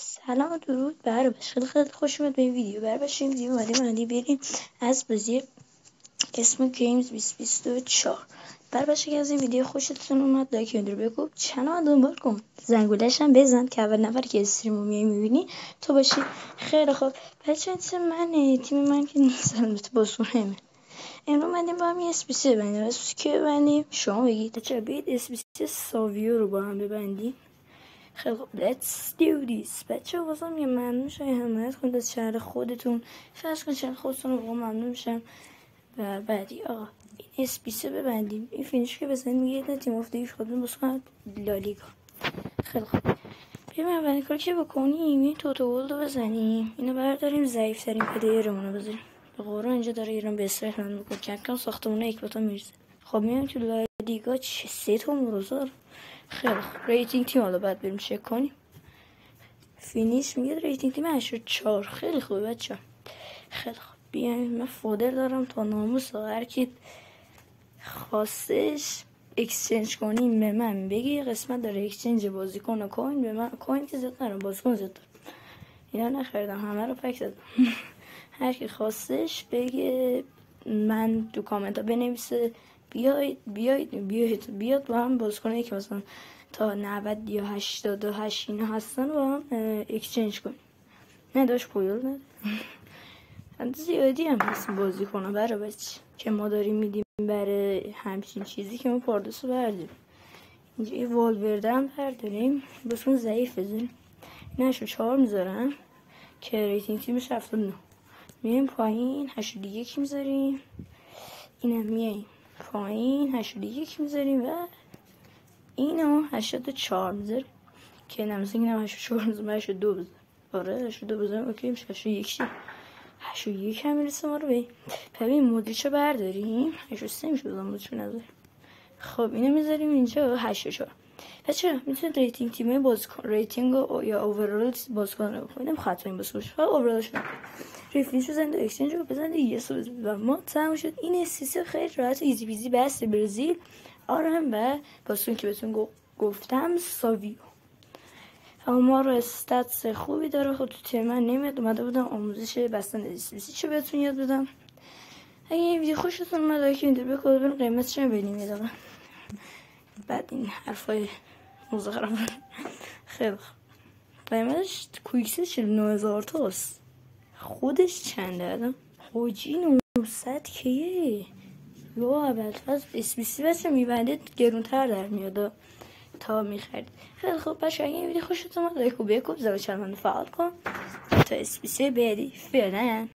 سلام و درود بر خیلی خوش اومد به این ویدیو. این ویدیو بعدی بریم از بازی اسم گیمز 2024. که از این ویدیو خوشتون اومد لایک رو بگو، چنل دنبال کن، زنگولش هم بزن که اول نفر که استریمو میبینی تو باشی. خیلی خوب بچه، تیم من که نیستم تو باسونه امروز اومدیم با هم یه اسپیسی ببندیم. اسپیسی که ببندیم شما بگید. چرا بیاید اسپیسی ساویو رو با هم ببندیم. خیلی خوب let's do this. بچه ها بازم یه ممنون شما حمایت کنید از شهر خودتون، فرض کنید شهر خودتون رو با ممنون میشم. و بعدی آقا این اسپیسه ببندیم، این فینیش که بزنیم یه تیم آف دیش خودمون بسخن لالیگا. خیلی خوب بریم اولین کار که بکنیم این توتوول رو بزنیم، اینو برداریم ضعیف ترین پلیرمون رو بزنیم. به قرآن اینجا داره ایران به اسرائیل من میکنه که کم ساختمونه یک باتا میرزه. خب میام تو لالیگا چه 3 تا مروزار. خیلی خوب ریتینگ تیم حالا بعد بریم چک کنیم. فینیش میگه ریتینگ تیم 84. خیلی خوبه بچه. خیلی خوب بیایم، من فودر دارم تا ناموس هر کی خواستش اکسچنج کنیم به من بگی. قسمت داره اکسچنج بازیکن و کوین به من. کوین که زیاد ندارم، بازیکن زیاد دارم. اینا نخریدم، همه رو پک زدم. هر کی خواستش بگه، من تو کامنت ها بنویسه بیاد با هم بازیکنایی که مثلا تا 90 یا 88 اینا هستن با هم اکسچنج کنیم. نه داشت پویل نه زیادی هم هست بازی کنه برای بچه که ما داریم میدیم برای همچین چیزی که ما پاردوس رو برداریم. اینجا یه والورده هم برداریم، بسون ضعیف بزنیم. این 84 میذارم که ریتینگ تیمش 79. میریم پایین 81 میذاریم، اینم میاییم پایین 81 میذاریم و اینو 84 میذاریم که نمیشه. اینم 84 میذاریم، 82 بذاریم. آره 82 بذاریم اوکی میشه. 81 هم میرسه ما رو به. ببین مودریچو برداریم 83 میشه بذاریم مودریچو نذاریم. خب اینو میذاریم اینجا 84. بچه میتونید ریتینگ تیمه بازیکن ریتینگ یا اوورال بازیکن رو بکنید. خاطر این بازیکن فقط اوورالش نکنید. ریفرش بزنید و اکسچنج رو بزنید یس رو بزنید و ما تموم شد. این استیسه خیلی راحت و ایزی بیزی بس برزیل آرام و بازیکن که بهتون گفتم ساویو. اما ما رو استاتس خوبی داره. خب تو تیم من نمیاد، اومده بودم آموزش بستن اسپیسی چه بهتون یاد بدم. اگه این ویدیو خوشتون اومد لایک میدید بکنید، بریم قیمتش رو ببینیم یه دقیقه بعد این حرفای مزخرف. خیلی خوب قیمتش کویکسه 49000 تاست. خودش چنده الان؟ حاجی 900 کیه یا ابوالفضل اسپیسی بچه میبنده گرونتر در میاد تا میخرید. خیلی خوب بچه اگه این ویدیو خوشتون اومد لایک و بکن، زنگ چنل فعال کن تا اسپیسی بعدی. فعلا